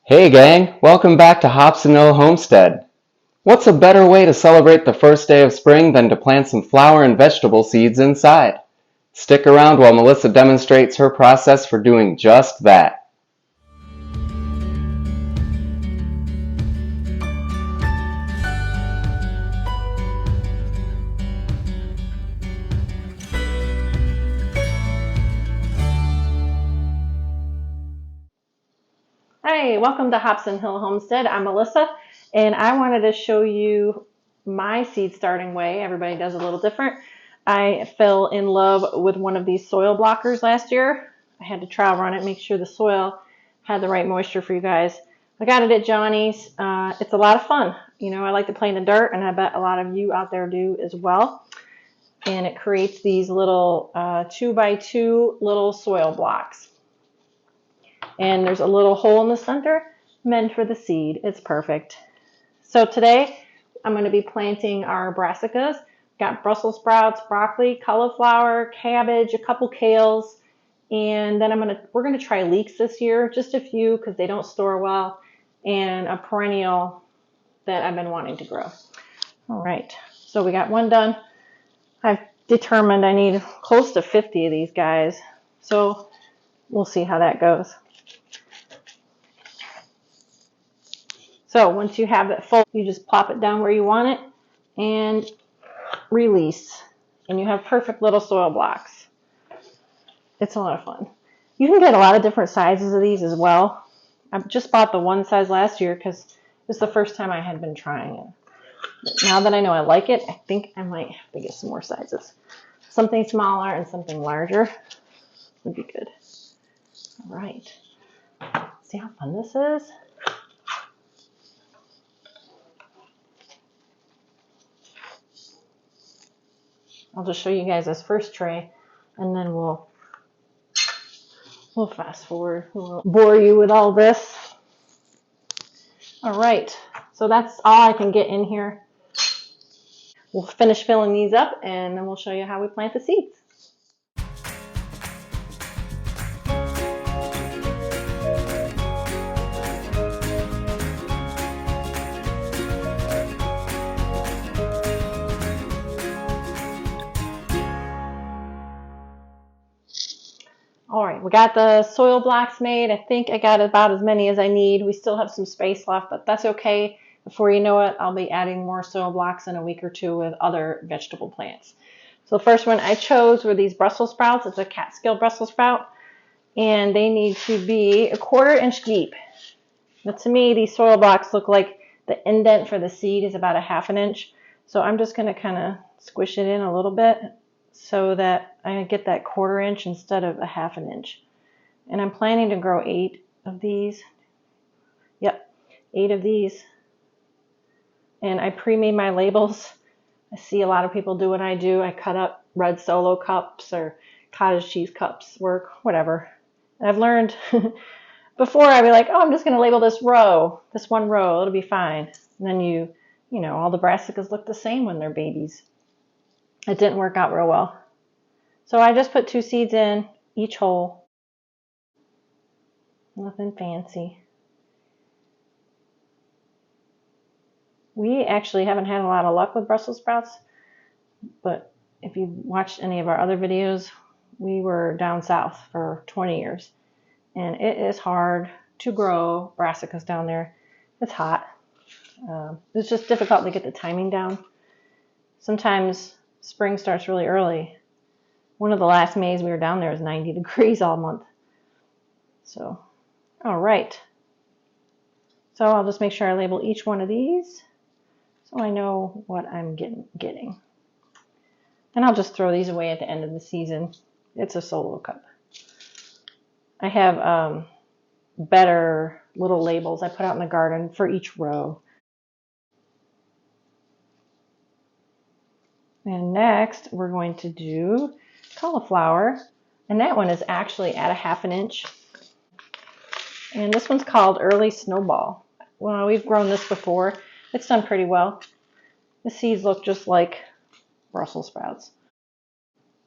Hey gang, welcome back to Homestead. What's a better way to celebrate the first day of spring than to plant some flower and vegetable seeds inside? Stick around while Melissa demonstrates her process for doing just that. Hi, welcome to Hobson Hill Homestead. I'm Melissa, and I wanted to show you my seed starting way. Everybody does a little different. I fell in love with one of these soil blockers last year. I had to trial run it, make sure the soil had the right moisture for you guys. I got it at Johnny's. It's a lot of fun. You know, I like to play in the dirt, and I bet a lot of you out there do as well. And it creates these little 2x2 little soil blocks. And there's a little hole in the center meant for the seed. It's perfect. So today I'm going to be planting our brassicas. Got Brussels sprouts, broccoli, cauliflower, cabbage, a couple kales, and then we're going to try leeks this year, just a few because they don't store well, and a perennial that I've been wanting to grow. All right, so we got one done. I've determined I need close to 50 of these guys, so we'll see how that goes. So once you have it full, you just plop it down where you want it and release. And you have perfect little soil blocks. It's a lot of fun. You can get a lot of different sizes of these as well. I just bought the one size last year because it was the first time I had been trying it. But now that I know I like it, I think I might have to get some more sizes. Something smaller and something larger would be good. All right. See how fun this is? I'll just show you guys this first tray, and then we'll fast forward. We'll bore you with all this. All right, so that's all I can get in here. We'll finish filling these up, and then we'll show you how we plant the seeds. All right, we got the soil blocks made. I think I got about as many as I need. We still have some space left, but that's okay. Before you know it, I'll be adding more soil blocks in a week or two with other vegetable plants. So the first one I chose were these Brussels sprouts. It's a Catskill Brussels sprout, and they need to be a 1/4 inch deep. Now to me, these soil blocks look like the indent for the seed is about a 1/2 inch. So I'm just going to kind of squish it in a little bit so that I get that 1/4 inch instead of a 1/2 inch. And I'm planning to grow 8 of these. Yep, 8 of these. And I pre-made my labels. I see a lot of people do what I do. I cut up red Solo cups or cottage cheese cups, work, whatever. And I've learned before I'd be like, oh, I'm just going to label this row, this one row, it'll be fine. And then you know, all the brassicas look the same when they're babies. It didn't work out real well. So I just put 2 seeds in each hole. Nothing fancy. We actually haven't had a lot of luck with Brussels sprouts, but if you watched any of our other videos, we were down south for 20 years. And it is hard to grow brassicas down there. It's hot. It's just difficult to get the timing down. Sometimes spring starts really early. One of the last Mays we were down there was 90 degrees all month. So, all right. So I'll just make sure I label each one of these so I know what I'm getting. And I'll just throw these away at the end of the season. It's a solo cup. I have better little labels I put out in the garden for each row. And next we're going to do cauliflower, and that one is actually at a 1/2 inch. And this one's called Early Snowball. Well, we've grown this before. It's done pretty well. The seeds look just like Brussels sprouts.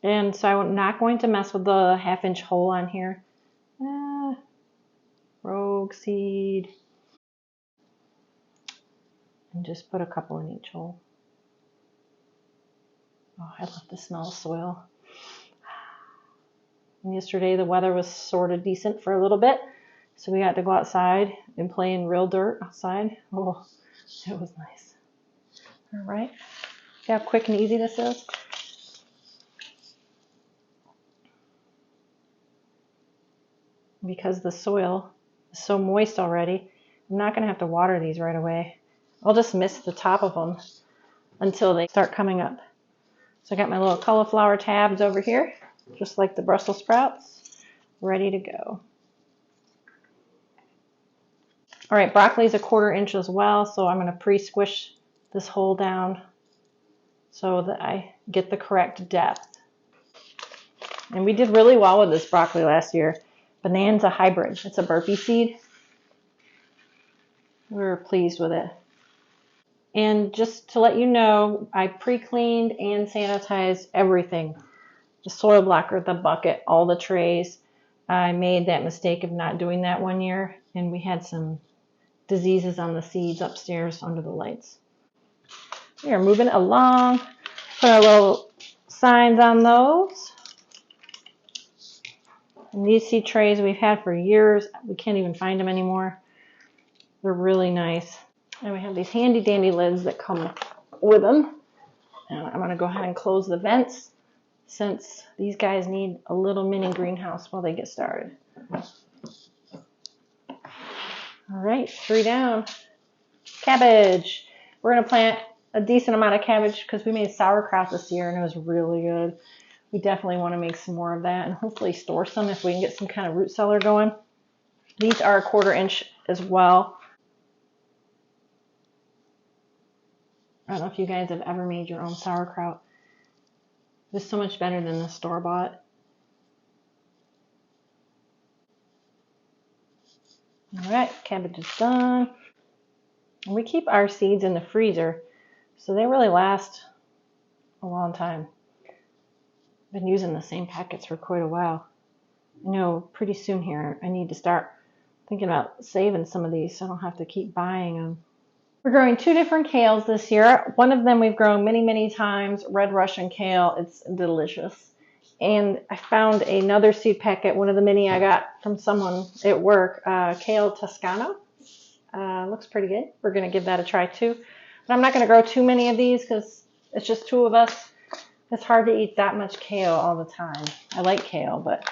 And so I'm not going to mess with the 1/2 inch hole on here. Rogue seed. and just put a couple in each hole. Oh, I love the smell of soil. And yesterday the weather was sort of decent for a little bit, so we got to go outside and play in real dirt outside. Oh, it was nice. All right, see how quick and easy this is? Because the soil is so moist already, I'm not going to have to water these right away. I'll just mist the top of them until they start coming up. So I got my little cauliflower tabs over here, just like the Brussels sprouts, ready to go. All right, broccoli is 1/4 inch as well, so I'm going to pre-squish this hole down so that I get the correct depth. And we did really well with this broccoli last year. Bonanza hybrid. It's a burpee seed. We were pleased with it. And just to let you know, I pre-cleaned and sanitized everything. The soil blocker, the bucket, all the trays. I made that mistake of not doing that one year, and we had some diseases on the seeds upstairs under the lights. We are moving along. Put our little signs on those. And these seed trays we've had for years. We can't even find them anymore. They're really nice. And we have these handy dandy lids that come with them. And I'm going to go ahead and close the vents since these guys need a little mini greenhouse while they get started. All right, 3 down. Cabbage. We're going to plant a decent amount of cabbage because we made sauerkraut this year and it was really good. We definitely want to make some more of that and hopefully store some if we can get some kind of root cellar going. These are 1/4 inch as well. I don't know if you guys have ever made your own sauerkraut. It's so much better than the store-bought. All right, cabbage is done. And we keep our seeds in the freezer, so they really last a long time. I've been using the same packets for quite a while. I know pretty soon here I need to start thinking about saving some of these so I don't have to keep buying them. We're growing 2 different kales this year. One of them we've grown many, many times, red Russian kale. It's delicious. And I found another seed packet, one of the mini I got from someone at work, Kale Toscano. Looks pretty good. We're going to give that a try too. But I'm not going to grow too many of these because it's just 2 of us. It's hard to eat that much kale all the time. I like kale, but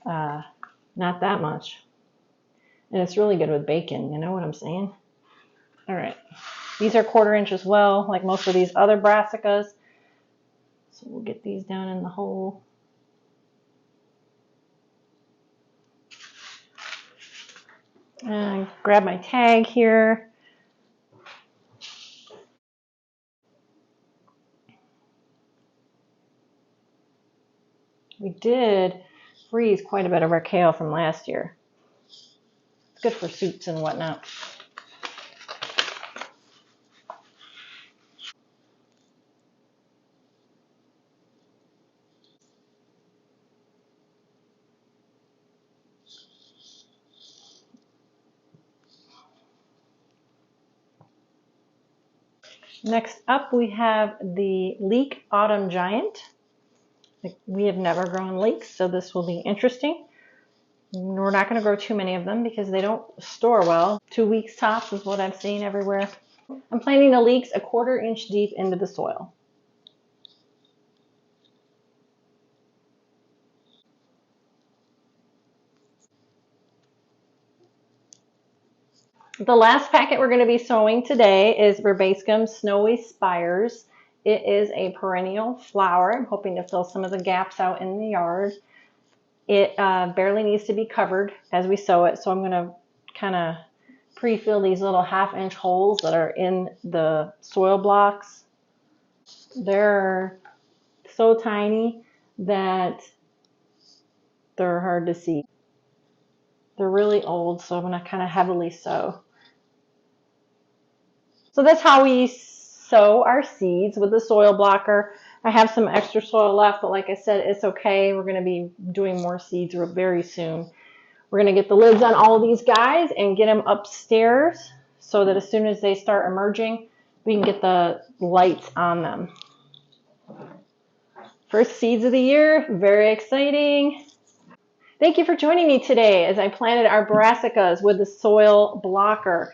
not that much. And it's really good with bacon, you know what I'm saying? All right, these are 1/4 inch as well, like most of these other brassicas. So we'll get these down in the hole. And grab my tag here. We did freeze quite a bit of our kale from last year. It's good for soups and whatnot. Next up, we have the leek autumn giant. We have never grown leeks, so this will be interesting. We're not going to grow too many of them because they don't store well. 2 weeks tops is what I've seen everywhere. I'm planting the leeks 1/4 inch deep into the soil. The last packet we're going to be sowing today is Verbatim Snowy Spires. It is a perennial flower. I'm hoping to fill some of the gaps out in the yard. It barely needs to be covered as we sow it, so I'm going to kind of pre-fill these little 1/2 inch holes that are in the soil blocks. They're so tiny that they're hard to see. They're really old, so I'm going to kind of heavily sow. So that's how we sow our seeds with the soil blocker. I have some extra soil left, but like I said, it's okay. We're going to be doing more seeds very soon. We're going to get the lids on all of these guys and get them upstairs so that as soon as they start emerging, we can get the lights on them. First seeds of the year, very exciting. Thank you for joining me today as I planted our Brassicas with the soil blocker.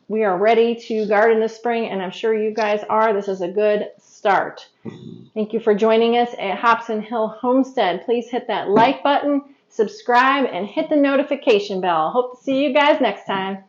We are ready to garden this spring, and I'm sure you guys are. This is a good start. Thank you for joining us at Hobson Hill Homestead. Please hit that like button, subscribe, and hit the notification bell. Hope to see you guys next time.